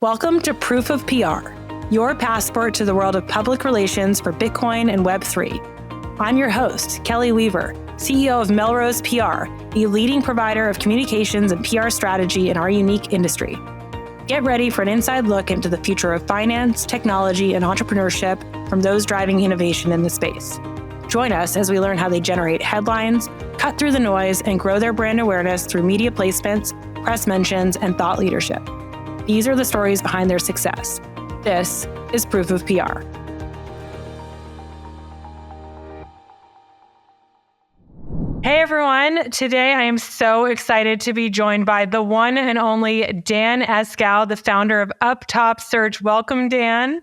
Welcome to Proof of PR, your passport to the world of public relations for Bitcoin and Web3. I'm your host, Kelly Weaver, CEO of Melrose PR, a leading provider of communications and PR strategy in our unique industry. Get ready for an inside look into the future of finance, technology, and entrepreneurship from those driving innovation in the space. Join us as we learn how they generate headlines, cut through the noise, and grow their brand awareness through media placements, press mentions, and thought leadership. These are the stories behind their success. This is Proof of PR. Hey everyone, today I am so excited to be joined by the one and only Dan Eskow, the founder of Uptop Search. Welcome, Dan.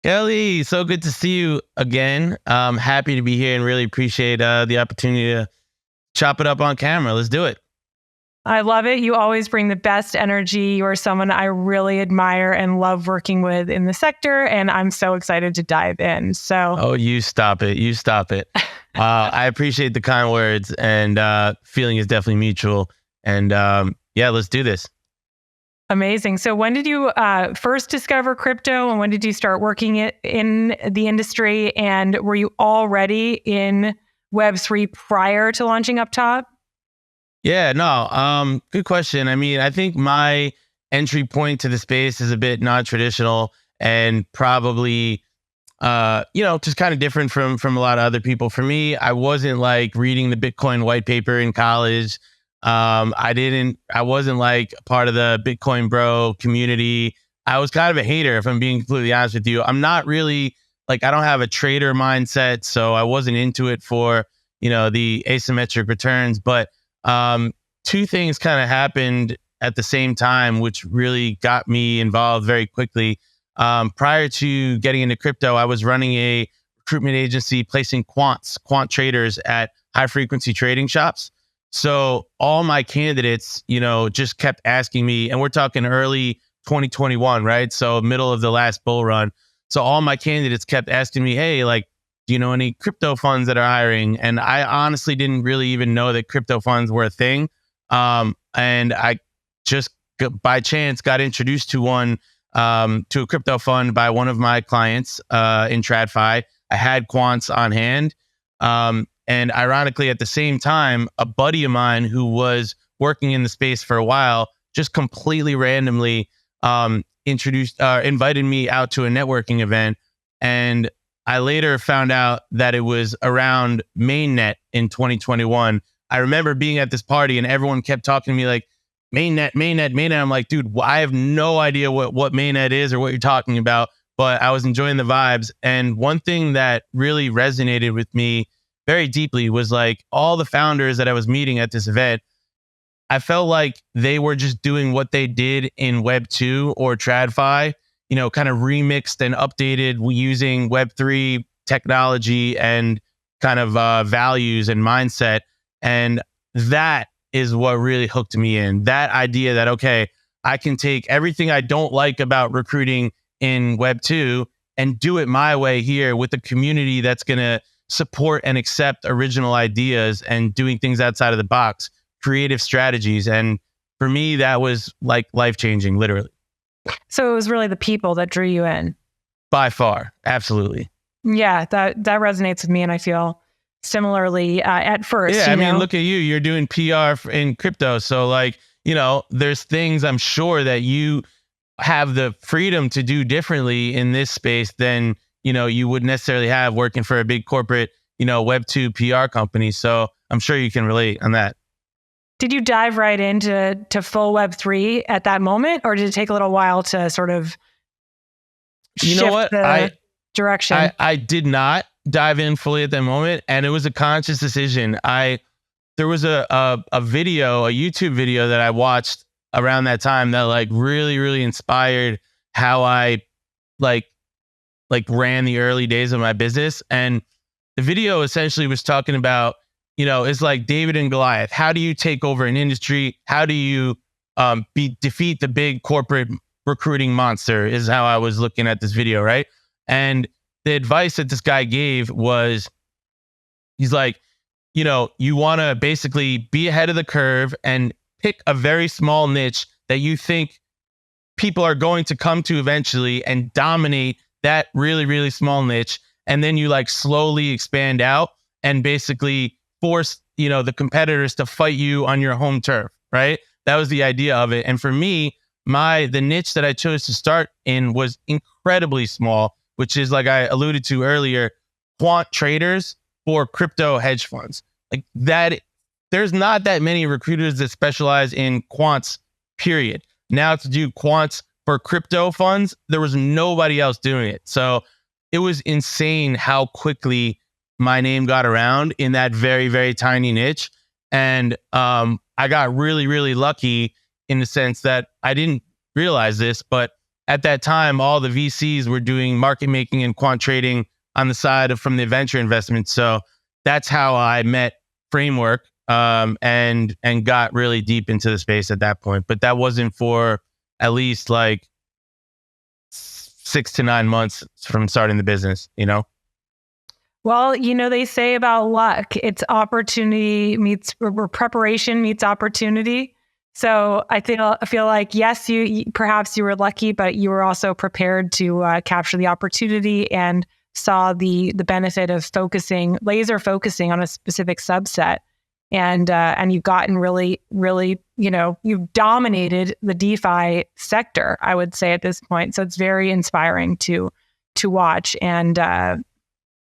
Kelly, so good to see you again. I'm happy to be here and really appreciate the opportunity to chop it up on camera. Let's do it. I love it. You always bring the best energy. You are someone I really admire and love working with in the sector, and I'm so excited to dive in. Oh, you stop it. You stop it. I appreciate the kind words, and feeling is definitely mutual. And let's do this. Amazing. So when did you first discover crypto, and when did you start working in the industry? And were you already in Web3 prior to launching Uptop? Yeah, no, good question. I mean, I think my entry point to the space is a bit non-traditional and probably, just kind of different from a lot of other people. For me, I wasn't like reading the Bitcoin white paper in college. I wasn't like part of the Bitcoin bro community. I was kind of a hater, if I'm being completely honest with you. I'm not really like, I don't have a trader mindset, so I wasn't into it for, the asymmetric returns, but two things kind of happened at the same time, which really got me involved very quickly. Prior to getting into crypto, I was running a recruitment agency placing quant traders at high frequency trading shops. So all my candidates, just kept asking me, and we're talking early 2021, right? So middle of the last bull run. So all my candidates kept asking me, hey, like, do you know any crypto funds that are hiring? And I honestly didn't really even know that crypto funds were a thing. And I just by chance got introduced to one, to a crypto fund by one of my clients in TradFi. I had quants on hand. And ironically, at the same time, a buddy of mine who was working in the space for a while just completely randomly invited me out to a networking event. And I later found out that it was around mainnet in 2021. I remember being at this party and everyone kept talking to me like, mainnet. I'm like, dude, I have no idea what mainnet is or what you're talking about, but I was enjoying the vibes. And one thing that really resonated with me very deeply was like all the founders that I was meeting at this event, I felt like they were just doing what they did in Web 2 or TradFi, kind of remixed and updated using Web3 technology and kind of values and mindset. And that is what really hooked me in. That idea that, okay, I can take everything I don't like about recruiting in Web 2 and do it my way here with a community that's going to support and accept original ideas and doing things outside of the box, creative strategies. And for me, that was like life-changing, literally. So it was really the people that drew you in. By far. Absolutely. Yeah, that resonates with me. And I feel similarly at first. Yeah, I mean, look at you. You're doing PR in crypto. So like, there's things I'm sure that you have the freedom to do differently in this space than, you would necessarily have working for a big corporate, Web 2 PR company. So I'm sure you can relate on that. Did you dive right into full Web3 at that moment, or did it take a little while to sort of shift the direction? I did not dive in fully at that moment, and it was a conscious decision. There was a YouTube video that I watched around that time that like really, really inspired how I like ran the early days of my business. And the video essentially was talking about, it's like David and Goliath. How do you take over an industry? How do you defeat the big corporate recruiting monster is how I was looking at this video, right? And the advice that this guy gave was, he's like, you want to basically be ahead of the curve and pick a very small niche that you think people are going to come to eventually and dominate that really, really small niche. And then you like slowly expand out and basically force, the competitors to fight you on your home turf, right? That was the idea of it. And for me, the niche that I chose to start in was incredibly small, which is, like I alluded to earlier, quant traders for crypto hedge funds. Like that, there's not that many recruiters that specialize in quants, period. Now to do quants for crypto funds, there was nobody else doing it. So it was insane how quickly my name got around in that very, very tiny niche. And I got really, really lucky in the sense that I didn't realize this, but at that time, all the VCs were doing market making and quant trading on the side from the venture investments. So that's how I met Framework and got really deep into the space at that point. But that wasn't for at least like 6 to 9 months from starting the business, Well, they say about luck, it's opportunity meets or preparation meets opportunity. So I feel like, yes, perhaps you were lucky, but you were also prepared to capture the opportunity and saw the benefit of laser focusing on a specific subset. And you've gotten really, really, you've dominated the DeFi sector, I would say at this point. So it's very inspiring to watch. And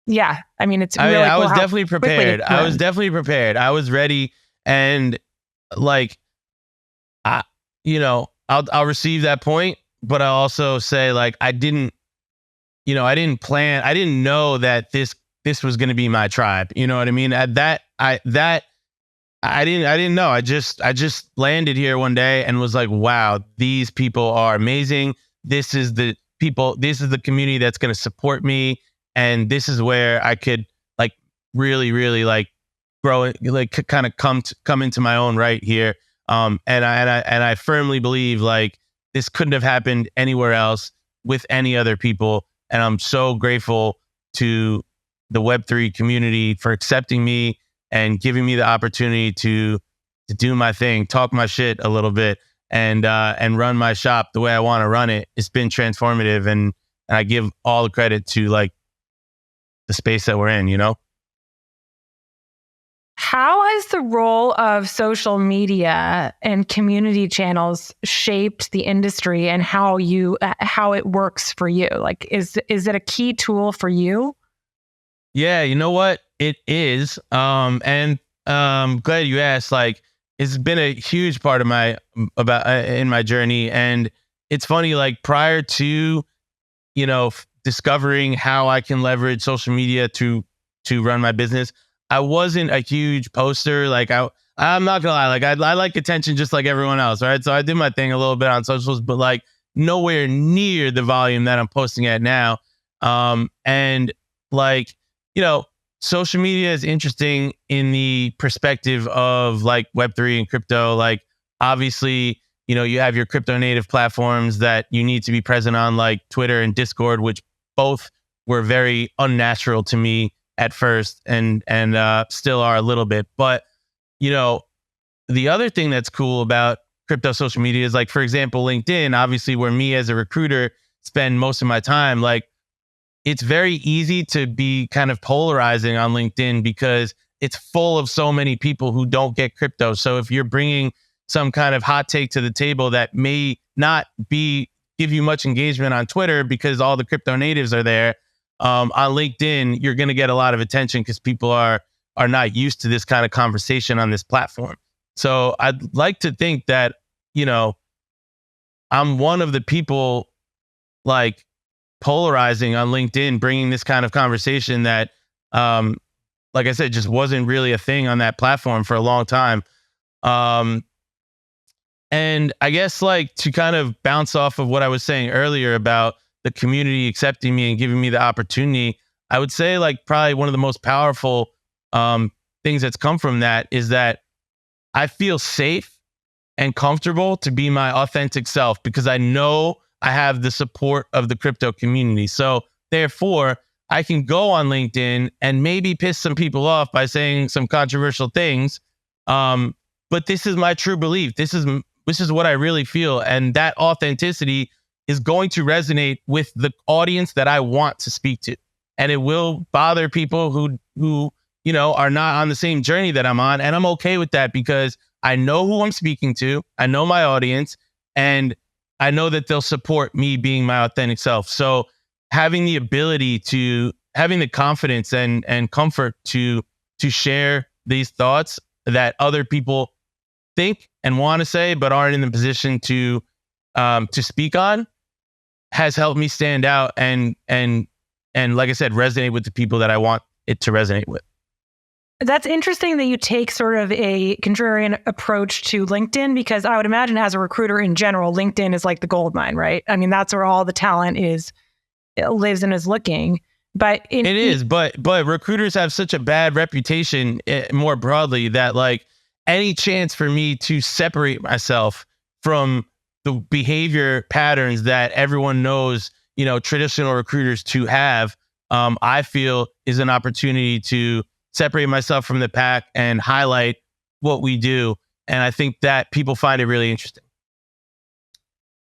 yeah, I mean, it's really I cool was definitely prepared. I was definitely prepared. I was ready. And like, I'll receive that point, but I also say like, I didn't plan. I didn't know that this was going to be my tribe. You know what I mean? I didn't know. I just landed here one day and was like, wow, these people are amazing. This is the community that's going to support me. And this is where I could like really, really like grow, like kind of come into my own right here. And I firmly believe like this couldn't have happened anywhere else with any other people. And I'm so grateful to the Web3 community for accepting me and giving me the opportunity to do my thing, talk my shit a little bit, and run my shop the way I want to run it. It's been transformative, and I give all the credit to like the space that we're in, How has the role of social media and community channels shaped the industry and how it works for you? Like, is it a key tool for you? Yeah, you know what? It is. And glad you asked. Like, it's been a huge part of in my journey. And it's funny, like prior to, discovering how I can leverage social media to run my business, I wasn't a huge poster. Like I'm not gonna lie, like I like attention just like everyone else, right? So I did my thing a little bit on socials, but like nowhere near the volume that I'm posting at now. And like, social media is interesting in the perspective of like Web3 and crypto. Like obviously, you have your crypto native platforms that you need to be present on, like Twitter and Discord, which both were very unnatural to me at first and still are a little bit. But, the other thing that's cool about crypto social media is like, for example, LinkedIn, obviously where me as a recruiter spend most of my time, like it's very easy to be kind of polarizing on LinkedIn because it's full of so many people who don't get crypto. So if you're bringing some kind of hot take to the table that may not give you much engagement on Twitter because all the crypto natives are there, on LinkedIn, you're going to get a lot of attention because people are not used to this kind of conversation on this platform. So I'd like to think that, I'm one of the people like polarizing on LinkedIn, bringing this kind of conversation that, like I said, just wasn't really a thing on that platform for a long time. And I guess like to kind of bounce off of what I was saying earlier about the community accepting me and giving me the opportunity, I would say like probably one of the most powerful things that's come from that is that I feel safe and comfortable to be my authentic self because I know I have the support of the crypto community. So therefore, I can go on LinkedIn and maybe piss some people off by saying some controversial things. But this is my true belief. This is this is what I really feel. And that authenticity is going to resonate with the audience that I want to speak to. And it will bother people who are not on the same journey that I'm on. And I'm okay with that because I know who I'm speaking to. I know my audience, and I know that they'll support me being my authentic self. So having the ability having the confidence and comfort to share these thoughts that other people think and want to say, but aren't in the position to speak on, has helped me stand out and like I said, resonate with the people that I want it to resonate with. That's interesting that you take sort of a contrarian approach to LinkedIn, because I would imagine as a recruiter in general, LinkedIn is like the gold mine, right? I mean, that's where all the talent lives and is looking. But it is, but recruiters have such a bad reputation more broadly that like any chance for me to separate myself from the behavior patterns that everyone knows, traditional recruiters to have, I feel is an opportunity to separate myself from the pack and highlight what we do. And I think that people find it really interesting.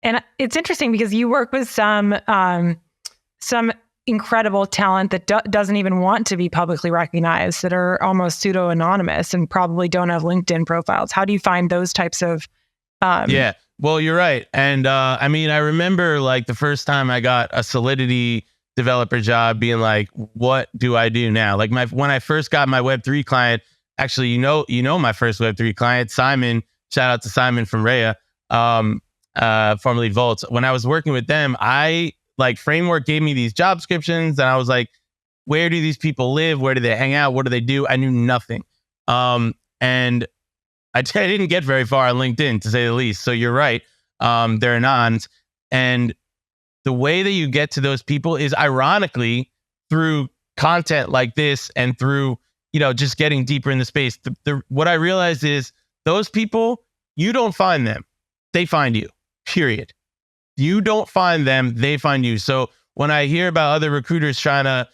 And it's interesting because you work with some incredible talent that doesn't even want to be publicly recognized, that are almost pseudo-anonymous and probably don't have LinkedIn profiles. How do you find those types of... Yeah, well, you're right. And I remember like the first time I got a Solidity developer job being like, what do I do now? Like when I first got my Web3 client, actually, my first Web3 client, Simon, shout out to Simon from Rhea, formerly Volt. When I was working with them, Framework gave me these job descriptions and I was like, where do these people live? Where do they hang out? What do they do? I knew nothing. And I didn't get very far on LinkedIn, to say the least. So you're right. They're anons. And the way that you get to those people is ironically through content like this and through, just getting deeper in the space. What I realized is those people, you don't find them. They find you, period. You don't find them, they find you. So when I hear about other recruiters trying to,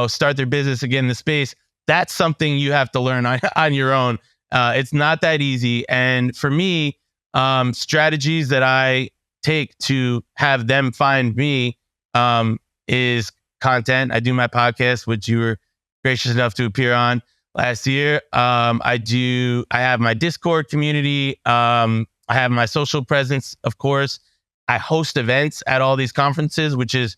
start their business again in the space, that's something you have to learn on your own. It's not that easy. And for me, strategies that I take to have them find me is content. I do my podcast, which you were gracious enough to appear on last year. I have my Discord community. I have my social presence, of course. I host events at all these conferences, which is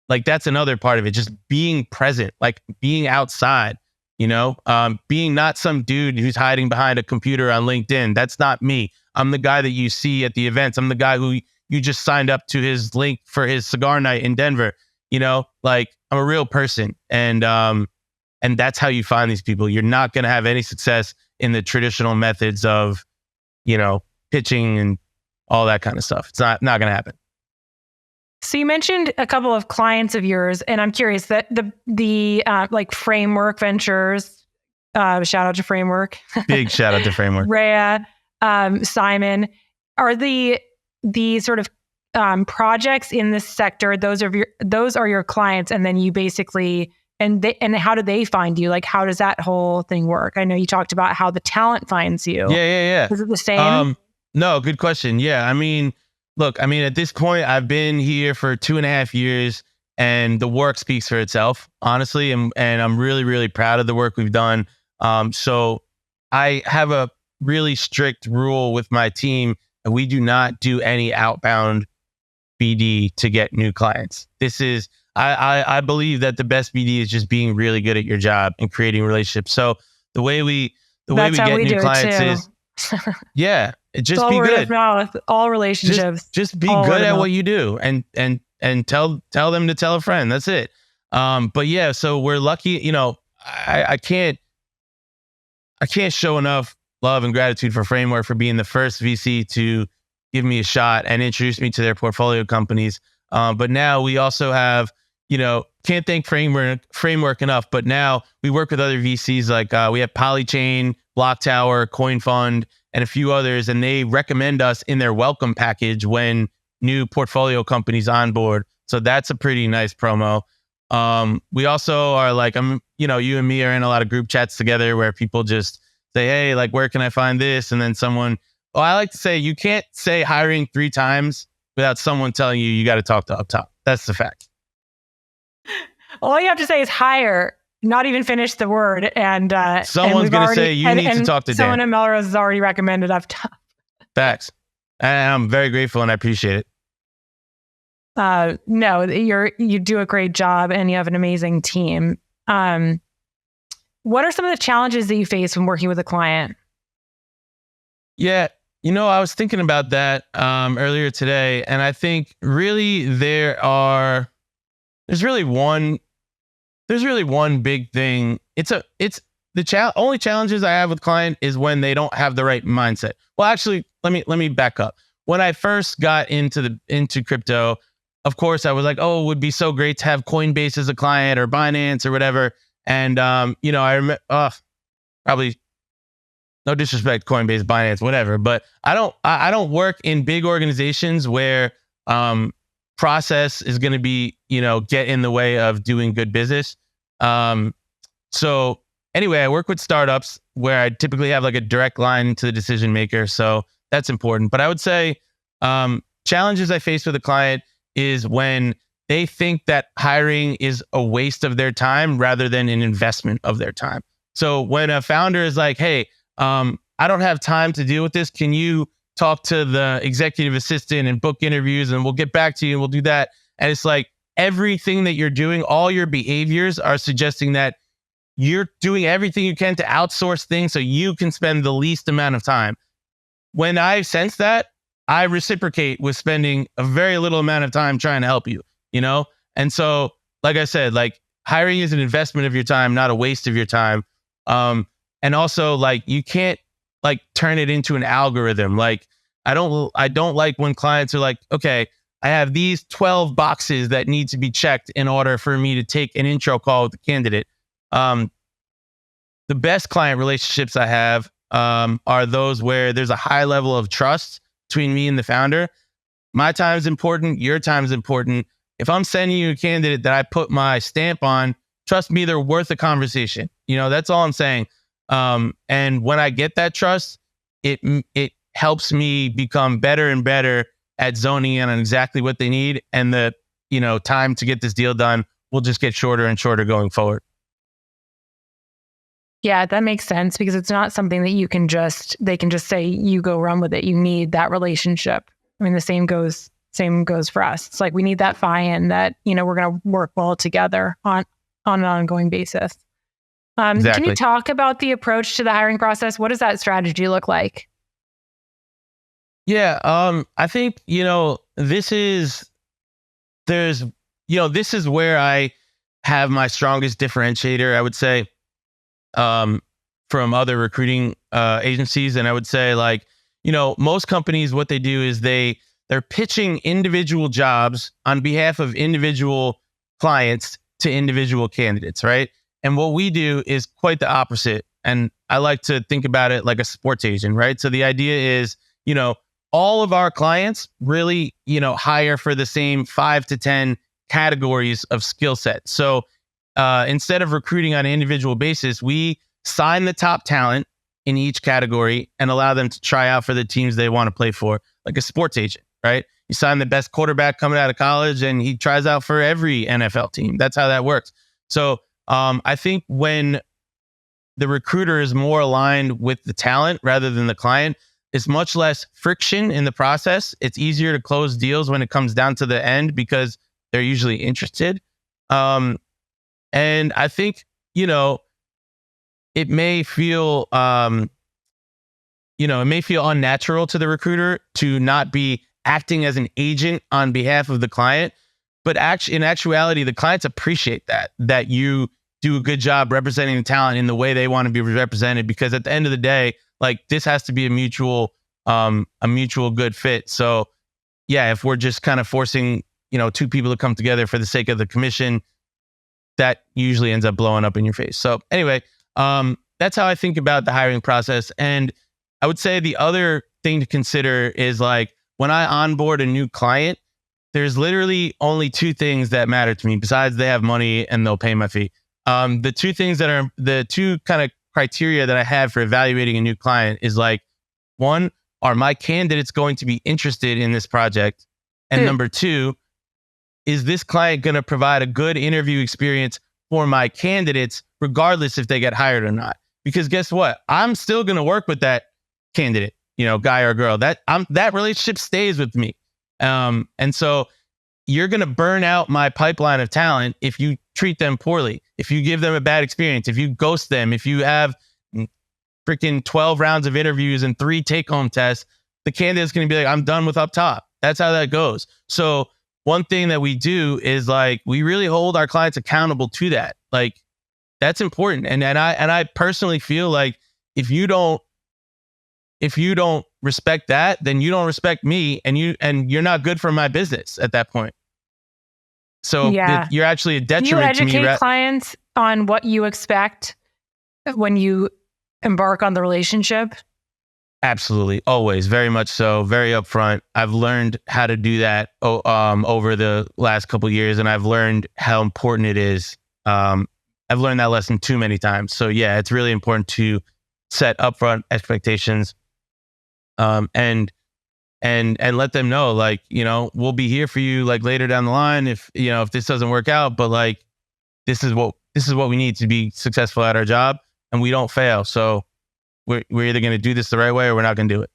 like, that's another part of it. Just being present, like being outside, being not some dude who's hiding behind a computer on LinkedIn. That's not me. I'm the guy that you see at the events. I'm the guy who you just signed up to his link for his cigar night in Denver. I'm a real person. And that's how you find these people. You're not going to have any success in the traditional methods of, pitching and all that kind of stuff. It's not going to happen. So you mentioned a couple of clients of yours, and I'm curious that the Framework Ventures, shout out to Framework. Big shout out to Framework. Rhea, Simon, are the sort of projects in this sector, those are your clients, and then you basically, and how do they find you? Like, how does that whole thing work? I know you talked about how the talent finds you. Yeah. Is it the same? No, good question. Yeah. At this point, I've been here for 2.5 years and the work speaks for itself, honestly. And I'm really, really proud of the work we've done. So I have a really strict rule with my team. And we do not do any outbound BD to get new clients. I believe that the best BD is just being really good at your job and creating relationships. So the way we get new clients is, yeah, just be good. All relationships. Just be good at what you do, and tell them to tell a friend. That's it. But yeah, so we're lucky. I can't show enough love and gratitude for Framework for being the first VC to give me a shot and introduce me to their portfolio companies. But now we also have, can't thank Framework enough. But now we work with other VCs like we have Polychain, Block Tower, Coin Fund, and a few others, and they recommend us in their welcome package when new portfolio companies onboard. So that's a pretty nice promo. We also are like, you and me are in a lot of group chats together where people just say, hey, like, where can I find this? And then someone Well, I like to say you can't say hiring 3 times without someone telling you got to talk to up top. That's the fact. All you have to say is hire, not even finish the word. And someone's going to say you need to talk to Dan. Someone at Melrose has already recommended up top. Facts. And I'm very grateful and I appreciate it. No, you do a great job and you have an amazing team. What are some of the challenges that you face when working with a client? Yeah, I was thinking about that earlier today, and I think really there's really one big thing. The only challenges I have with client is when they don't have the right mindset. Well, actually, let me back up. When I first got into crypto, of course, I was like, oh, it would be so great to have Coinbase as a client or Binance or whatever. And I remember, probably no disrespect, Coinbase, Binance, whatever, but I don't work in big organizations where process is going to be, get in the way of doing good business. So anyway, I work with startups where I typically have like a direct line to the decision maker. So that's important. But I would say challenges I face with a client is when they think that hiring is a waste of their time rather than an investment of their time. So when a founder is like, hey, I don't have time to deal with this. Can you talk to the executive assistant and book interviews and we'll get back to you and we'll do that. And it's like everything that you're doing, all your behaviors are suggesting that you're doing everything you can to outsource things so you can spend the least amount of time. When I sense that, I reciprocate with spending a very little amount of time trying to help you, And so, like I said, like hiring is an investment of your time, not a waste of your time. And also like you can't like turn it into an algorithm. Like I don't like when clients are like, okay, I have these 12 boxes that need to be checked in order for me to take an intro call with the candidate. The best client relationships I have are those where there's a high level of trust between me and the founder. My time is important. Your time is important. If I'm sending you a candidate that I put my stamp on, trust me, they're worth a conversation. That's all I'm saying. And when I get that trust, it helps me become better and better at zoning in on exactly what they need. And the, time to get this deal done will just get shorter and shorter going forward. Yeah, that makes sense because it's not something that they can just say, you go run with it. You need that relationship. I mean, the same goes for us. It's like, we need that buy-in that, we're going to work well together on an ongoing basis. Exactly. Can you talk about the approach to the hiring process? What does that strategy look like? Yeah, I think, this is where I have my strongest differentiator, I would say, from other recruiting agencies. And I would say like, most companies, what they do is they're pitching individual jobs on behalf of individual clients to individual candidates, right? And what we do is quite the opposite. And I like to think about it like a sports agent, right? So the idea is, all of our clients really, hire for the same 5 to 10 categories of skill set. So instead of recruiting on an individual basis, we sign the top talent in each category and allow them to try out for the teams they want to play for, like a sports agent, right? You sign the best quarterback coming out of college and he tries out for every NFL team. That's how that works. So I think when the recruiter is more aligned with the talent rather than the client, it's much less friction in the process. It's easier to close deals when it comes down to the end because they're usually interested. And I think, it may feel, unnatural to the recruiter to not be acting as an agent on behalf of the client. But in actuality, the clients appreciate that you do a good job representing the talent in the way they want to be represented, because at the end of the day, like this has to be a mutual good fit. So yeah, if we're just kind of forcing, two people to come together for the sake of the commission, that usually ends up blowing up in your face. So anyway, that's how I think about the hiring process. And I would say the other thing to consider is like when I onboard a new client, there's literally only 2 things that matter to me besides they have money and they'll pay my fee. The 2 things that are the 2 kind of criteria that I have for evaluating a new client is like, 1, are my candidates going to be interested in this project? And number two, is this client going to provide a good interview experience for my candidates, regardless if they get hired or not? Because guess what? I'm still going to work with that candidate, guy or girl. That relationship stays with me. And so you're going to burn out my pipeline of talent if you treat them poorly, if you give them a bad experience, if you ghost them, if you have freaking 12 rounds of interviews and 3 take-home tests, the candidate's going to be like, I'm done with Up Top. That's how that goes. So one thing that we do is we really hold our clients accountable to that. That's important. And I personally feel like if you don't respect that, then you don't respect me, and you're not good for my business at that point. So you're actually a detriment to me. Do you educate clients on what you expect when you embark on the relationship? Absolutely. Always. Very much so. Very upfront. I've learned how to do that over the last couple of years, and I've learned how important it is. I've learned that lesson too many times. So yeah, it's really important to set upfront expectations, and let them know, we'll be here for you later down the line if this doesn't work out, but this is what we need to be successful at our job, and we don't fail. So we're either going to do this the right way or we're not going to do it.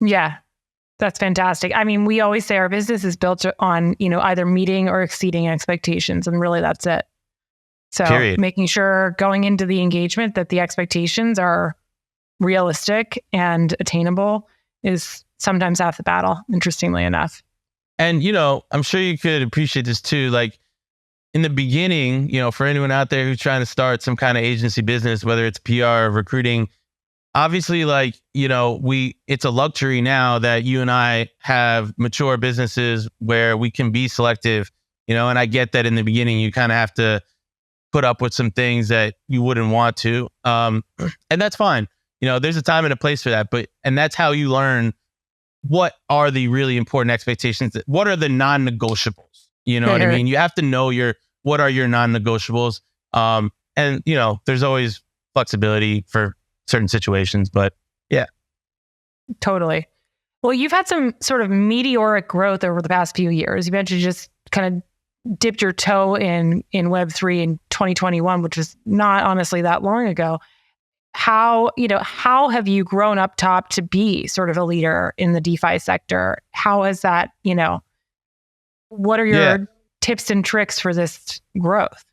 Yeah, that's fantastic. I mean, we always say our business is built on, either meeting or exceeding expectations. And really that's it. So making sure going into the engagement that the expectations are realistic and attainable is sometimes half the battle, interestingly enough. And, I'm sure you could appreciate this too. In the beginning, for anyone out there who's trying to start some kind of agency business, whether it's PR or recruiting, obviously, it's a luxury now that you and I have mature businesses where we can be selective, and I get that in the beginning, you kind of have to put up with some things that you wouldn't want to. And that's fine. There's a time and a place for that, and that's how you learn what are the really important expectations. What are the non-negotiables? You know what I mean? You have to know what are your non-negotiables. And there's always flexibility for certain situations, but yeah. Totally. Well, you've had some sort of meteoric growth over the past few years. You mentioned you just kind of dipped your toe in Web3 in 2021, which was not honestly that long ago. How have you grown up top to be sort of a leader in the DeFi sector? How has that, what are your tips and tricks for this growth?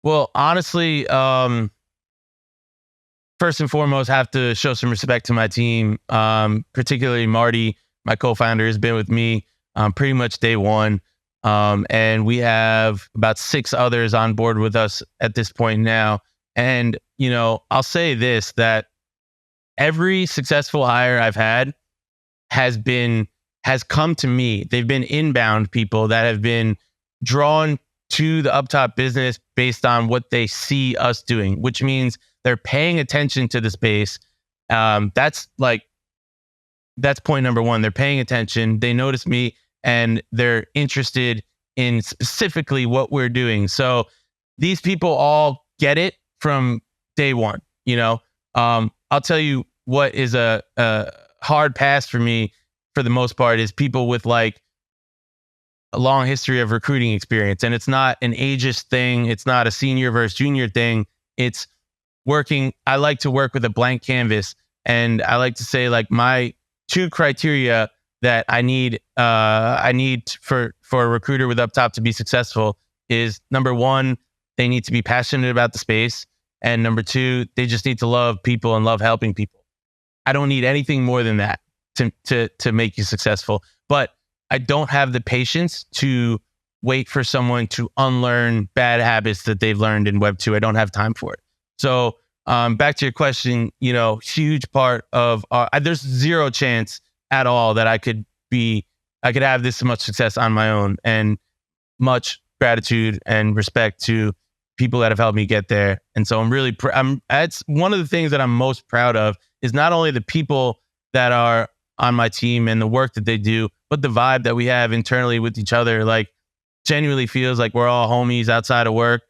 Well, honestly, first and foremost, have to show some respect to my team, particularly Marty, my co-founder, has been with me pretty much day one. And we have about 6 others on board with us at this point now. And, I'll say this, that every successful hire I've had has come to me. They've been inbound people that have been drawn to the Up Top business based on what they see us doing, which means they're paying attention to the space. That's point number one. They're paying attention. They notice me and they're interested in specifically what we're doing. So these people all get it from day one. I'll tell you what is a hard pass for me for the most part is people with a long history of recruiting experience. And it's not an ageist thing. It's not a senior versus junior thing. It's working. I like to work with a blank canvas. And I like to say my 2 criteria that I need for a recruiter with Up Top to be successful is, number 1, they need to be passionate about the space. And number 2, they just need to love people and love helping people. I don't need anything more than that to make you successful. But I don't have the patience to wait for someone to unlearn bad habits that they've learned in Web 2. I don't have time for it. So back to your question, huge part of there's zero chance at all that I could have this much success on my own, and much gratitude and respect to people that have helped me get there. And so I'm really, that's one of the things that I'm most proud of, is not only the people that are on my team and the work that they do, but the vibe that we have internally with each other. Genuinely feels like we're all homies outside of work.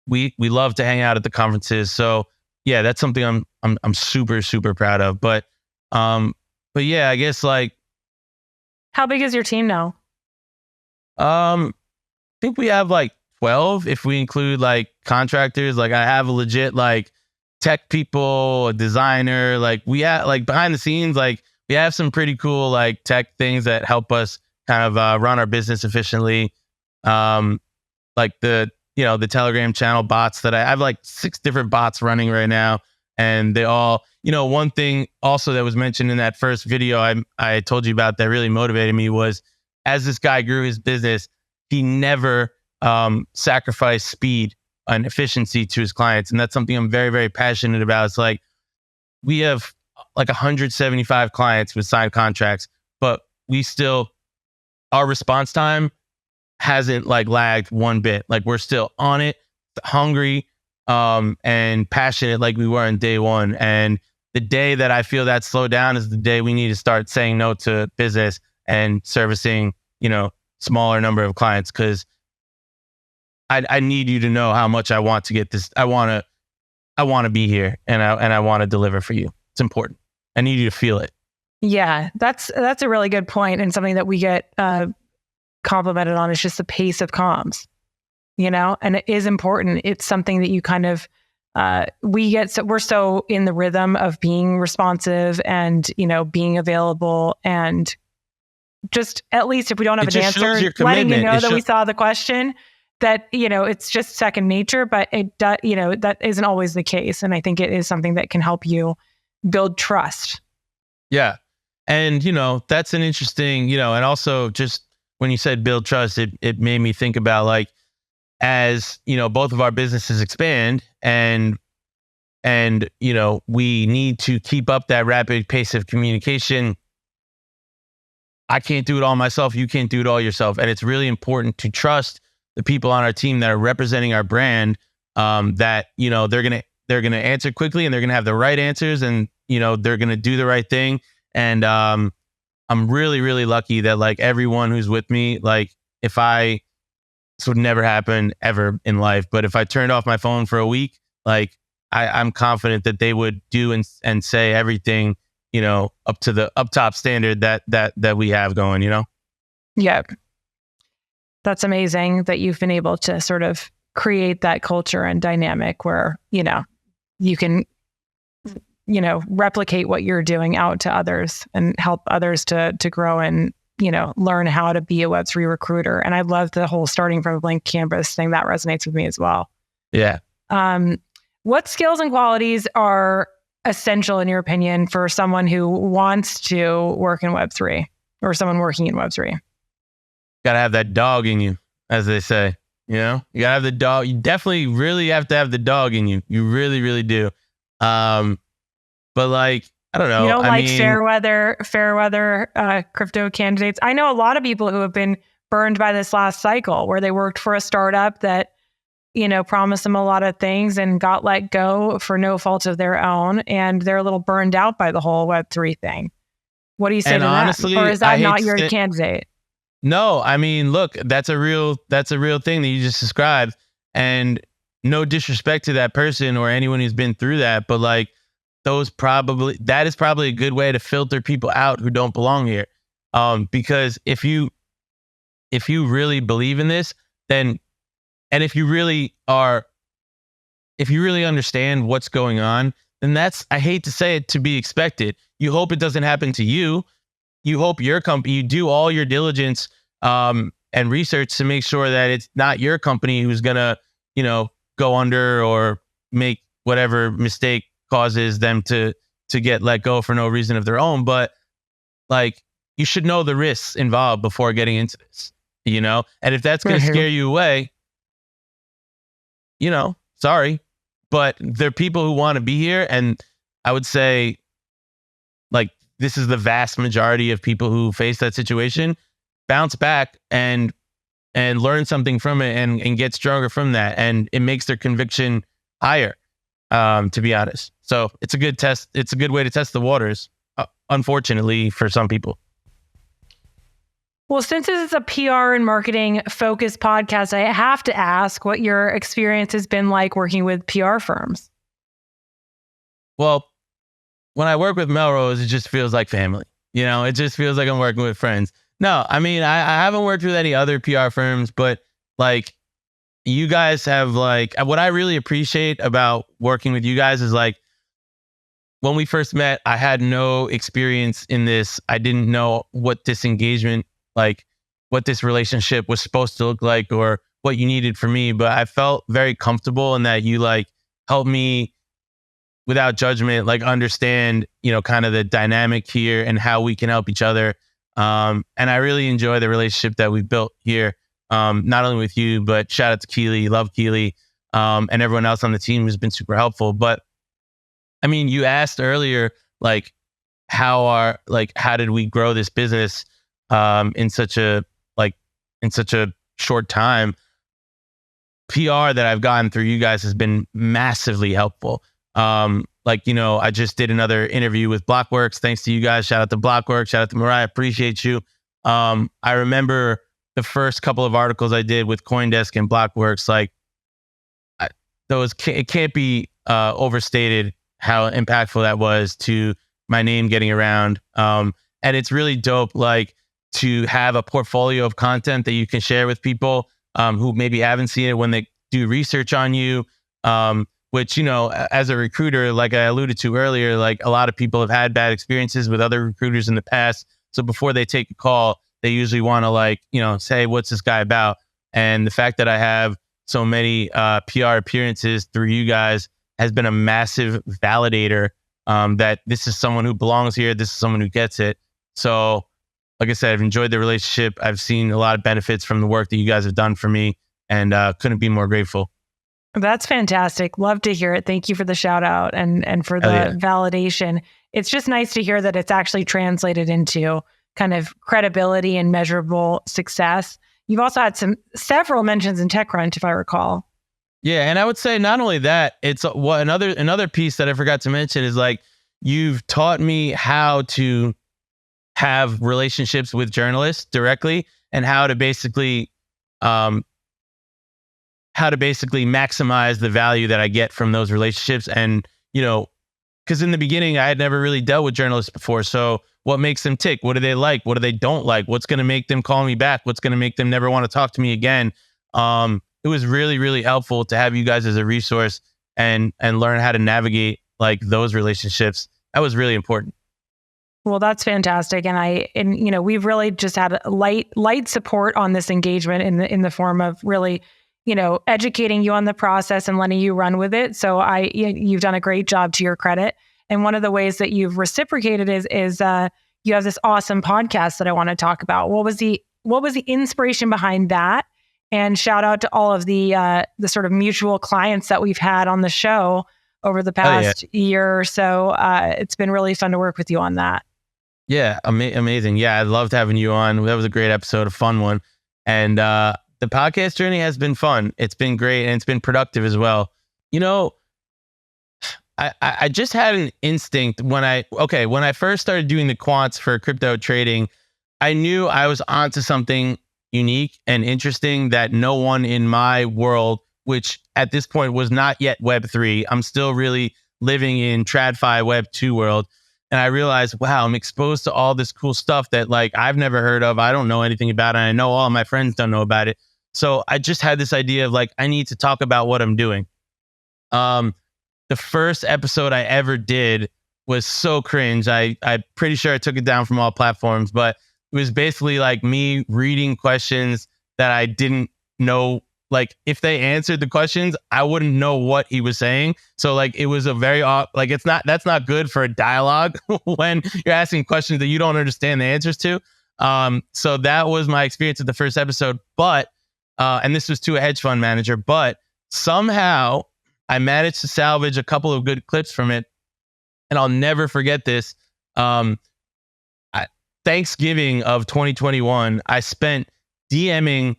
We love to hang out at the conferences. So yeah, that's something I'm super, super proud of. But But yeah, I guess like, How big is your team now? I think we have like 12 if we include like contractors. Like I have a legit like tech people, a designer. Like we have like behind the scenes, like we have some pretty cool like tech things that help us kind of run our business efficiently. Like the Telegram channel bots that I have like 6 different bots running right now, and they all, one thing also that was mentioned in that first video I told you about that really motivated me was, as this guy grew his business, he never sacrificed speed and efficiency to his clients. And that's something I'm very, very passionate about. It's like we have like 175 clients with signed contracts, but our response time hasn't like lagged one bit. Like we're still on it, hungry, and passionate like we were in day one. And the day that I feel that slow down is the day we need to start saying no to business and servicing, smaller number of clients. Cause I need you to know how much I want to get this. I want to be here and I want to deliver for you. It's important. I need you to feel it. Yeah, that's a really good point, and something that we get complimented on is just the pace of comms, and it is important. It's something that you kind of, we're so in the rhythm of being responsive and, being available, and just, at least if we don't have an answer, letting you know that we saw the question, that, it's just second nature, but it does, that isn't always the case. And I think it is something that can help you build trust. Yeah. And, that's an interesting, and also just when you said build trust, it made me think about like, as, both of our businesses expand and, we need to keep up that rapid pace of communication. I can't do it all myself. You can't do it all yourself. And it's really important to trust the people on our team that are representing our brand, that, they're going to answer quickly and they're going to have the right answers, and, they're going to do the right thing. And, I'm really, really lucky that like everyone who's with me, like this would never happen ever in life, but if I turned off my phone for a week, like I'm confident that they would do and say everything, up to the top standard that we have going, Yeah. That's amazing that you've been able to sort of create that culture and dynamic where, you can, replicate what you're doing out to others and help others to grow and, learn how to be a Web3 recruiter. And I love the whole starting from a blank canvas thing. That resonates with me as well. Yeah. What skills and qualities are essential in your opinion for someone who wants to work in Web3 or someone working in Web3? Got to have that dog in you, as they say. You gotta have the dog. You definitely really have to have the dog in you. You really, really do. But like, I don't know. You don't fair weather crypto candidates. I know a lot of people who have been burned by this last cycle where they worked for a startup that, promised them a lot of things and got let go for no fault of their own. And they're a little burned out by the whole Web3 thing. What do you say to honestly, that? Or is that not your candidate? No, I mean, look, that's a real thing that you just described, and no disrespect to that person or anyone who's been through that, but like that is probably a good way to filter people out who don't belong here. Because if you really believe in this, then, and if you really understand what's going on, then that's, I hate to say it, to be expected. You hope it doesn't happen to you. You hope your company, you do all your diligence and research to make sure that it's not your company who's going to, go under or make whatever mistake causes them to get let go for no reason of their own. But like, you should know the risks involved before getting into this, and if that's going to scare you away, sorry, but there are people who want to be here. And I would say like, this is the vast majority of people who face that situation. Bounce back and learn something from it and get stronger from that. And it makes their conviction higher, to be honest. So it's a good test. It's a good way to test the waters, unfortunately, for some people. Well, since this is a PR and marketing focused podcast, I have to ask what your experience has been like working with PR firms. Well, when I work with Melrose, it just feels like family. It just feels like I'm working with friends. No, I mean, I haven't worked with any other PR firms, but like you guys have like, what I really appreciate about working with you guys is like, when we first met, I had no experience in this. I didn't know what this engagement, like what this relationship was supposed to look like or what you needed from me. But I felt very comfortable in that you like helped me without judgment, like understand, kind of the dynamic here and how we can help each other. And I really enjoy the relationship that we built here. Not only with you, but shout out to Keely, love Keely, and everyone else on the team who's been super helpful. But I mean, you asked earlier, like, how did we grow this business in such a short time? PR that I've gotten through you guys has been massively helpful. I just did another interview with Blockworks. Thanks to you guys. Shout out to Blockworks. Shout out to Mariah. Appreciate you. I remember the first couple of articles I did with CoinDesk and Blockworks. It can't be overstated how impactful that was to my name getting around. And it's really dope, like to have a portfolio of content that you can share with people who maybe haven't seen it when they do research on you. Which, as a recruiter, like I alluded to earlier, like a lot of people have had bad experiences with other recruiters in the past. So before they take a call, they usually want to say, what's this guy about? And the fact that I have so many PR appearances through you guys has been a massive validator that this is someone who belongs here. This is someone who gets it. So like I said, I've enjoyed the relationship. I've seen a lot of benefits from the work that you guys have done for me and couldn't be more grateful. That's fantastic. Love to hear it. Thank you for the shout out and for the validation. It's just nice to hear that it's actually translated into kind of credibility and measurable success. You've also had several mentions in TechCrunch, if I recall. Yeah, and I would say not only that, it's another piece that I forgot to mention is like you've taught me how to have relationships with journalists directly and how to basically maximize the value that I get from those relationships. And, because in the beginning, I had never really dealt with journalists before. So what makes them tick? What do they like? What do they don't like? What's going to make them call me back? What's going to make them never want to talk to me again? It was really, really helpful to have you guys as a resource and learn how to navigate like those relationships. That was really important. Well, that's fantastic. And we've really just had light support on this engagement in the form of really, educating you on the process and letting you run with it. So you've done a great job to your credit. And one of the ways that you've reciprocated is you have this awesome podcast that I want to talk about. What was the inspiration behind that? And shout out to all of the sort of mutual clients that we've had on the show over the past year or so. It's been really fun to work with you on that. Yeah, amazing. Yeah, I loved having you on. That was a great episode, a fun one. And the podcast journey has been fun. It's been great and it's been productive as well. I just had an instinct when I first started doing the quants for crypto trading, I knew I was onto something unique and interesting that no one in my world, which at this point was not yet Web3, I'm still really living in TradFi Web2 world. And I realized, wow, I'm exposed to all this cool stuff that like I've never heard of. I don't know anything about it. And I know all of my friends don't know about it. So I just had this idea of like, I need to talk about what I'm doing. The first episode I ever did was so cringe. I'm pretty sure I took it down from all platforms, but it was basically like me reading questions that I didn't know. Like if they answered the questions, I wouldn't know what he was saying. So like it was a very that's not good for a dialogue when you're asking questions that you don't understand the answers to. So that was my experience at the first episode. But and this was to a hedge fund manager, but somehow I managed to salvage a couple of good clips from it. And I'll never forget this. Thanksgiving of 2021, I spent DMing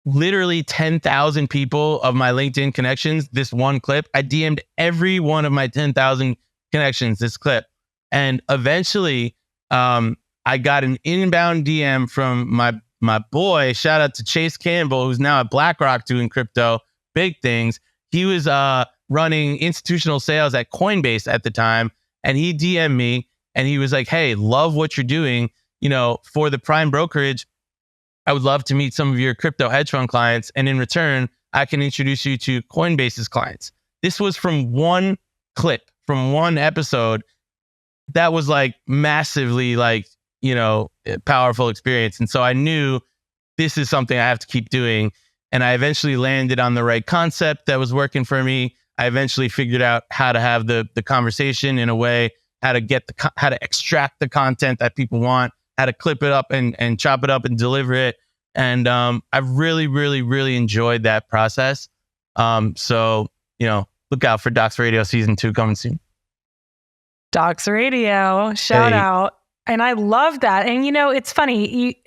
literally 10,000 people of my LinkedIn connections this one clip. I DM'd every one of my 10,000 connections this clip. And eventually, I got an inbound DM from my boy, shout out to Chase Campbell, who's now at BlackRock doing crypto, big things. He was running institutional sales at Coinbase at the time. And he DM'd me and he was like, hey, love what you're doing. For the prime brokerage, I would love to meet some of your crypto hedge fund clients. And in return, I can introduce you to Coinbase's clients. This was from one clip, from one episode. That was like massively powerful experience. And so I knew this is something I have to keep doing. And I eventually landed on the right concept that was working for me. I eventually figured out how to have the conversation in a way, how to extract the content that people want, how to clip it up and chop it up and deliver it. And I've really, really, really enjoyed that process. So look out for Docs Radio Season 2 coming soon. Docs Radio, shout out. And I love that. And it's funny,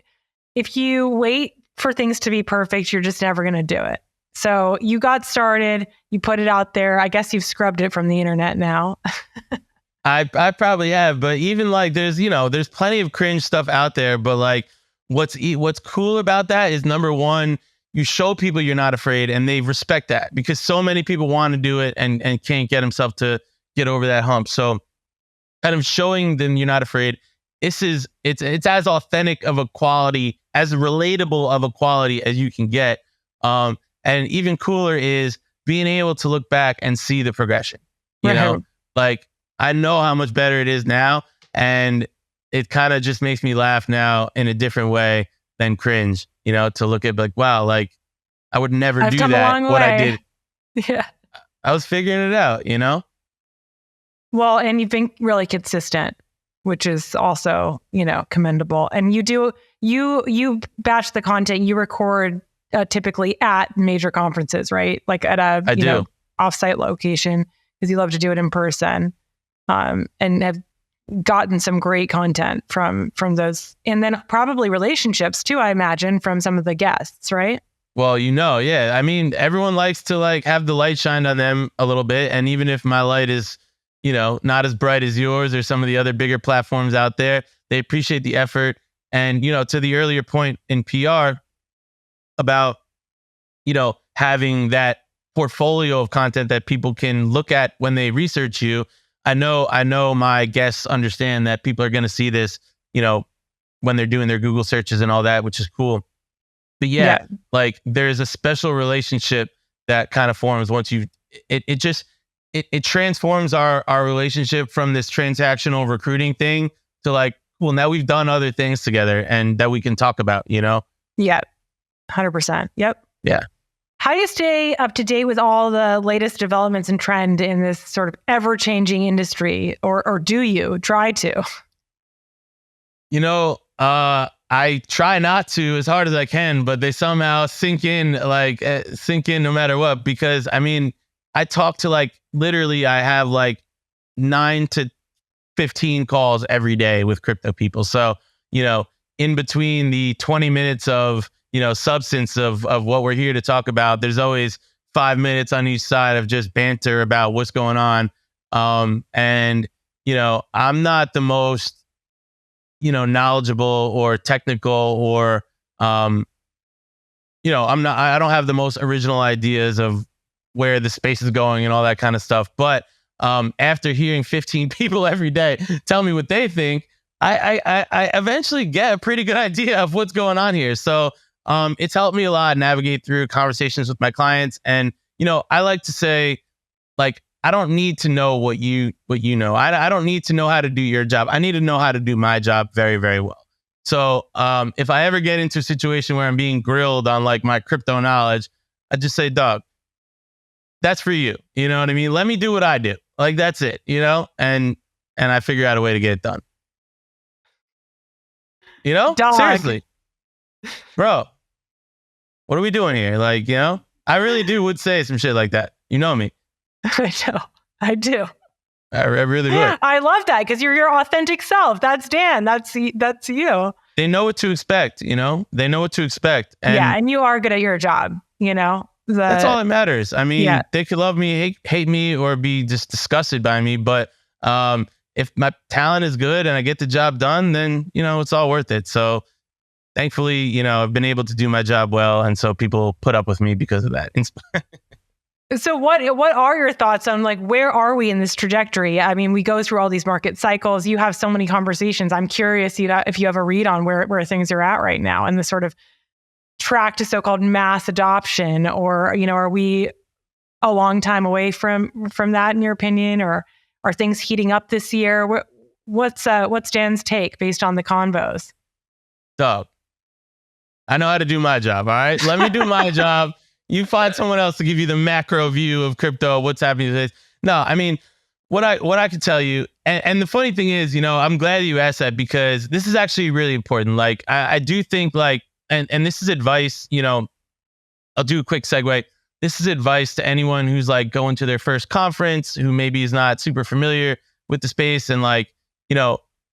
if you wait for things to be perfect, you're just never going to do it. So you got started, you put it out there. I guess you've scrubbed it from the internet now. I probably have, but even there's plenty of cringe stuff out there. But what's cool about that is, number one, you show people you're not afraid, and they respect that, because so many people want to do it and can't get themselves to get over that hump. So kind of showing them you're not afraid. It's as authentic of a quality, as relatable of a quality as you can get. And even cooler is being able to look back and see the progression. I know how much better it is now, and it kind of just makes me laugh now in a different way than cringe, to look at wow, I would never do that. What I did. Yeah. I was figuring it out, Well, and you've been really consistent, which is also, commendable. And you batch the content, you record typically at major conferences, right? Like at a offsite location, because you love to do it in person, and have gotten some great content from those, and then probably relationships too, I imagine, from some of the guests, right? Well, yeah. I mean, everyone likes to have the light shined on them a little bit, and even if my light is not as bright as yours or some of the other bigger platforms out there, they appreciate the effort. And, to the earlier point in PR about, having that portfolio of content that people can look at when they research you. I know my guests understand that people are going to see this, when they're doing their Google searches and all that, which is cool. But yeah. There's a special relationship that kind of forms once it transforms our relationship from this transactional recruiting thing to well, now we've done other things together and that we can talk about, Yeah. 100%. Yep. Yeah. How do you stay up to date with all the latest developments and trend in this sort of ever-changing industry, or do you try to? I try not to as hard as I can, but they somehow sink in no matter what, because I talk to literally I have 9 to 15 calls every day with crypto people. So, in between the 20 minutes of, substance of what we're here to talk about, there's always 5 minutes on each side of just banter about what's going on. And, I'm not the most, knowledgeable or technical or, I don't have the most original ideas of where the space is going and all that kind of stuff. But after hearing 15 people every day tell me what they think, I eventually get a pretty good idea of what's going on here. So it's helped me a lot navigate through conversations with my clients. And, I like to say, I don't need to know what you know. I don't need to know how to do your job. I need to know how to do my job very, very well. So if I ever get into a situation where I'm being grilled on my crypto knowledge, I just say, dog, that's for you. You know what I mean? Let me do what I do. That's it, and I figure out a way to get it done. Dog. Seriously, bro, what are we doing here? I really would say some shit like that. You know me. I know. I do. I really would. I love that, because you're your authentic self. That's Dan. That's you. They know what to expect. They know what to expect. And and you are good at your job. That's all that matters. They could love me, hate me, or be just disgusted by me. But if my talent is good and I get the job done, then, it's all worth it. So thankfully, I've been able to do my job well. And so people put up with me because of that. So what are your thoughts on like, where are we in this trajectory? I mean, we go through all these market cycles. You have so many conversations. I'm curious, if you have a read on where things are at right now and the sort of track to so-called mass adoption, or, are we a long time away from that in your opinion, or are things heating up this year? What's Dan's take based on the convos? Dog, I know how to do my job. All right, let me do my job. You find someone else to give you the macro view of crypto, what's happening today. No, I mean, what I can tell you, and the funny thing is, I'm glad you asked that, because this is actually really important. Like, I do think, like, and this is advice, I'll do a quick segue. This is advice to anyone who's like going to their first conference, who maybe is not super familiar with the space, and like,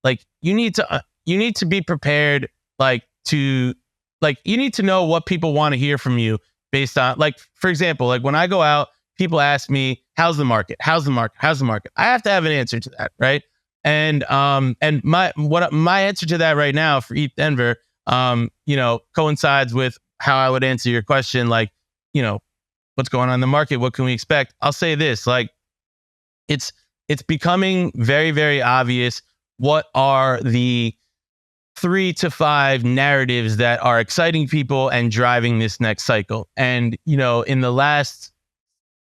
like you need to be prepared, you need to know what people want to hear from you. Based on, like, for example, like when I go out, people ask me, how's the market? How's the market? How's the market? I have to have an answer to that, right? And my answer to that right now for ETH Denver, coincides with how I would answer your question, like, what's going on in the market? What can we expect? I'll say this, like, it's becoming very, very obvious what are the 3 to 5 narratives that are exciting people and driving this next cycle. And, in the last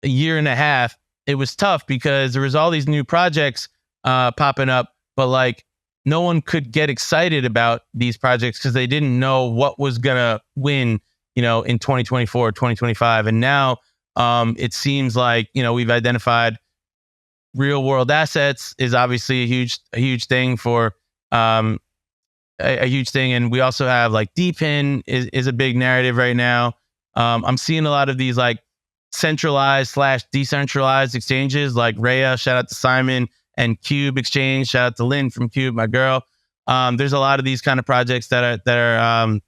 year and a half, it was tough because there was all these new projects popping up, but like no one could get excited about these projects because they didn't know what was going to win, in 2024, 2025. And now it seems like, we've identified real world assets is obviously a huge thing for a huge thing. And we also have like DePIN is a big narrative right now. I'm seeing a lot of these like centralized/decentralized exchanges like Rhea, shout out to Simon, and Cube Exchange, shout out to Lynn from Cube, my girl. There's a lot of these kind of projects that are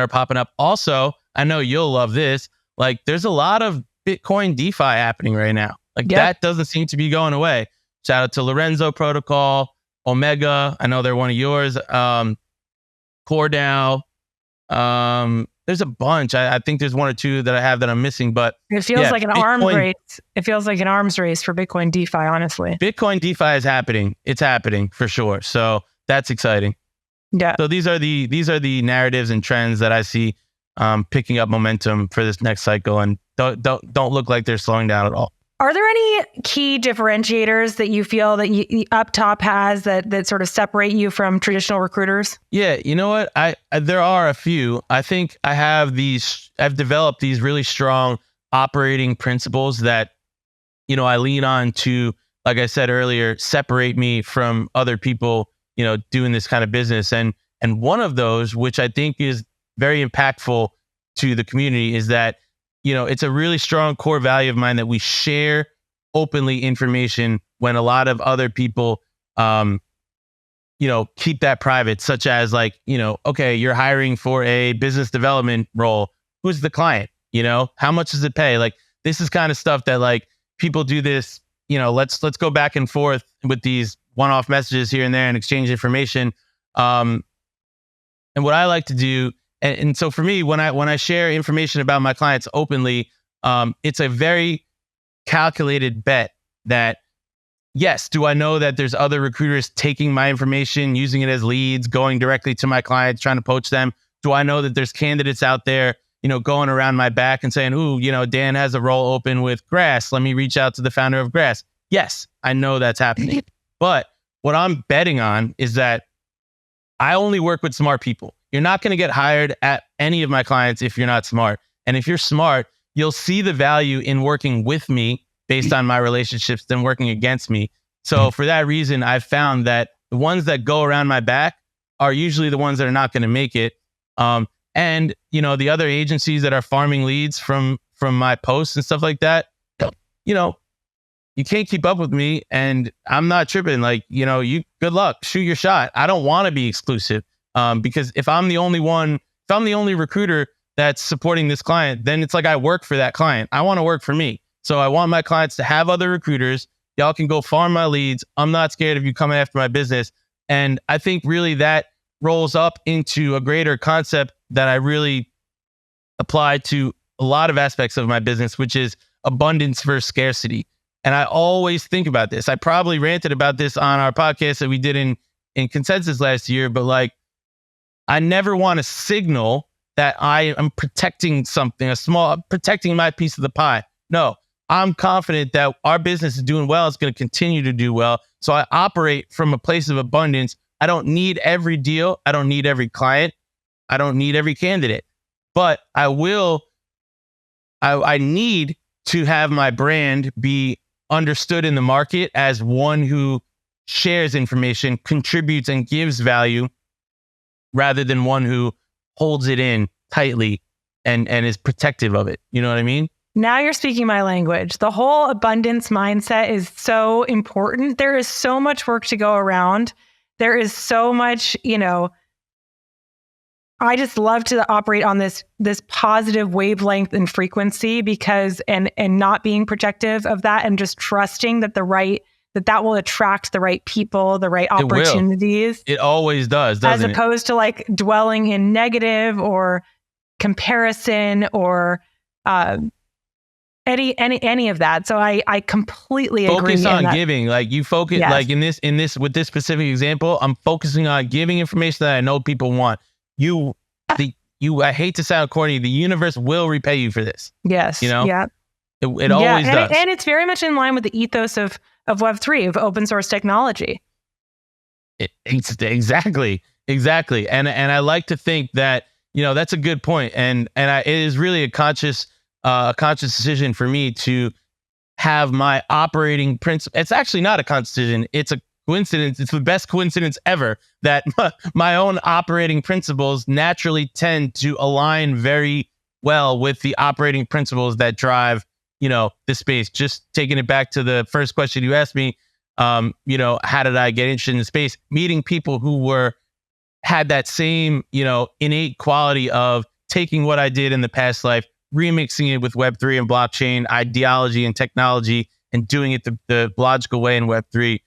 popping up. Also, I know you'll love this. Like, there's a lot of Bitcoin DeFi happening right now. Like, that doesn't seem to be going away. Shout out to Lorenzo Protocol, Omega, I know they're one of yours. CoreDAO. There's a bunch. I think there's one or two that I have that I'm missing, but it feels like an arms race. It feels like an arms race for Bitcoin DeFi, honestly. Bitcoin DeFi is happening. It's happening for sure. So that's exciting. Yeah. So these are the narratives and trends that I see picking up momentum for this next cycle, and don't look like they're slowing down at all. Are there any key differentiators that you feel that UpTop has that sort of separate you from traditional recruiters? Yeah, you know what? There are a few. I think I've developed these really strong operating principles that, I lean on to, like I said earlier, separate me from other people, doing this kind of business. And one of those, which I think is very impactful to the community, is that it's a really strong core value of mine that we share openly information when a lot of other people, keep that private, such as like, okay, you're hiring for a business development role. Who's the client? How much does it pay? Like, this is kind of stuff that like people do this, let's go back and forth with these one-off messages here and there and exchange information. And what I like to do, and so for me, when I share information about my clients openly, it's a very calculated bet that, yes, do I know that there's other recruiters taking my information, using it as leads, going directly to my clients, trying to poach them? Do I know that there's candidates out there, going around my back and saying, ooh, Dan has a role open with Grass. Let me reach out to the founder of Grass. Yes, I know that's happening. But what I'm betting on is that I only work with smart people. You're not going to get hired at any of my clients if you're not smart. And if you're smart, you'll see the value in working with me based on my relationships than working against me. So for that reason, I've found that the ones that go around my back are usually the ones that are not going to make it. And the other agencies that are farming leads from my posts and stuff like that, you can't keep up with me, and I'm not tripping. Like, you good luck, shoot your shot. I don't want to be exclusive. Because if I'm the only recruiter that's supporting this client, then it's like I work for that client. I want to work for me. So I want my clients to have other recruiters. Y'all can go farm my leads. I'm not scared of you coming after my business. And I think really that rolls up into a greater concept that I really apply to a lot of aspects of my business, which is abundance versus scarcity. And I always think about this. I probably ranted about this on our podcast that we did in Consensus last year, but like, I never want to signal that I am protecting something, protecting my piece of the pie. No, I'm confident that our business is doing well. It's going to continue to do well. So I operate from a place of abundance. I don't need every deal. I don't need every client. I don't need every candidate, but I need to have my brand be understood in the market as one who shares information, contributes, and gives value, rather than one who holds it in tightly and is protective of it. You know what I mean? Now you're speaking my language. The whole abundance mindset is so important. There is so much work to go around. There is so much, I just love to operate on this positive wavelength and frequency because and not being protective of that and just trusting that that will attract the right people, the right opportunities. It always does, doesn't it? As opposed to like dwelling in negative or comparison or any of that. So I completely agree. Focus on giving. Like you focus, yes. Like in this with this specific example, I'm focusing on giving information that I know people want. I hate to sound corny, the universe will repay you for this. Yes. Yeah. It always does. And it's very much in line with the ethos of Web3, of open source technology. Exactly. And I like to think that, that's a good point. And it is really a conscious decision for me to have my operating principle. It's actually not a conscious decision. It's a coincidence. It's the best coincidence ever that my own operating principles naturally tend to align very well with the operating principles that drive, the space. Just taking it back to the first question you asked me, how did I get interested in the space? Meeting people who had that same, innate quality of taking what I did in the past life, remixing it with Web3 and blockchain ideology and technology, and doing it the logical way in Web3.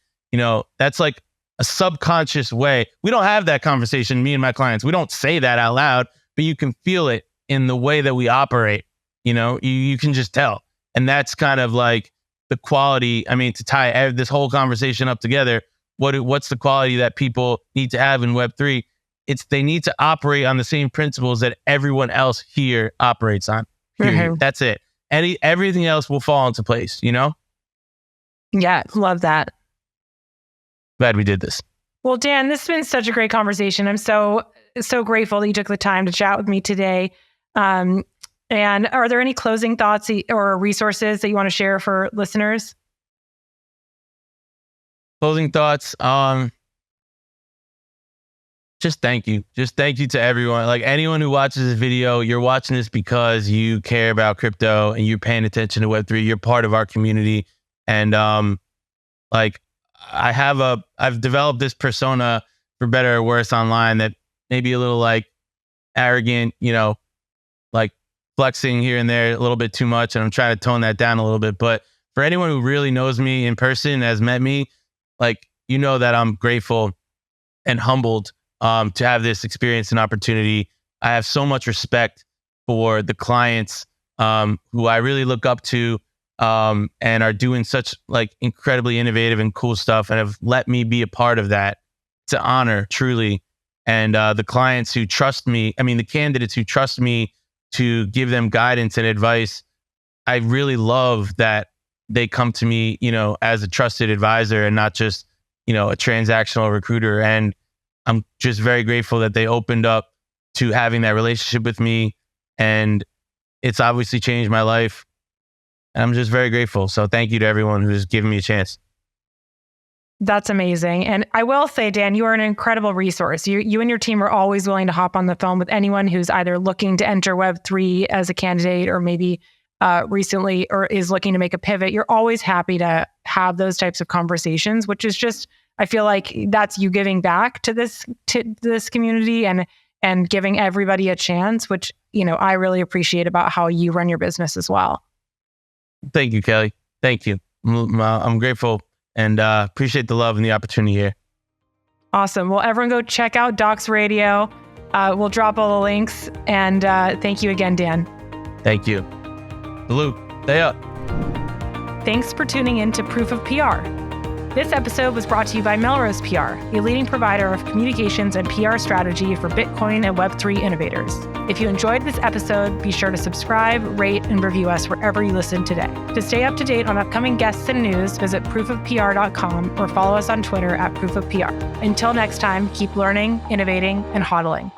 That's like a subconscious way. We don't have that conversation, me and my clients. We don't say that out loud, but you can feel it in the way that we operate. You can just tell. And that's kind of like the quality. I mean, to tie this whole conversation up together, what's the quality that people need to have in Web3? They need to operate on the same principles that everyone else here operates on. Mm-hmm. That's it. Everything else will fall into place, Yeah, love that. Glad we did this. Well, Dan, this has been such a great conversation. I'm so grateful that you took the time to chat with me today. And are there any closing thoughts or resources that you want to share for listeners? Closing thoughts. Just thank you. Just thank you to everyone. Like anyone who watches this video, you're watching this because you care about crypto and you're paying attention to Web3. You're part of our community. And I've developed this persona, for better or worse, online that may be a little like arrogant, like flexing here and there a little bit too much. And I'm trying to tone that down a little bit. But for anyone who really knows me in person, has met me, that I'm grateful and humbled to have this experience and opportunity. I have so much respect for the clients who I really look up to and are doing such incredibly innovative and cool stuff and have let me be a part of that. It's an honor, truly. And the clients who trust me, the candidates who trust me to give them guidance and advice, I really love that they come to me, as a trusted advisor and not just, a transactional recruiter. And I'm just very grateful that they opened up to having that relationship with me. And it's obviously changed my life. And I'm just very grateful. So thank you to everyone who's given me a chance. That's amazing. And I will say, Dan, you are an incredible resource. You and your team are always willing to hop on the phone with anyone who's either looking to enter Web3 as a candidate or maybe recently or is looking to make a pivot. You're always happy to have those types of conversations, which is just, I feel like that's you giving back to this community and giving everybody a chance, which, I really appreciate about how you run your business as well. Thank you, Kelly. Thank you. I'm grateful and appreciate the love and the opportunity here. Awesome. Well, everyone go check out Docs Radio. We'll drop all the links. And thank you again, Dan. Thank you. Salute. Stay up. Thanks for tuning in to Proof of PR. This episode was brought to you by Melrose PR, a leading provider of communications and PR strategy for Bitcoin and Web3 innovators. If you enjoyed this episode, be sure to subscribe, rate, and review us wherever you listen today. To stay up to date on upcoming guests and news, visit proofofpr.com or follow us on Twitter at proofofpr. Until next time, keep learning, innovating, and hodling.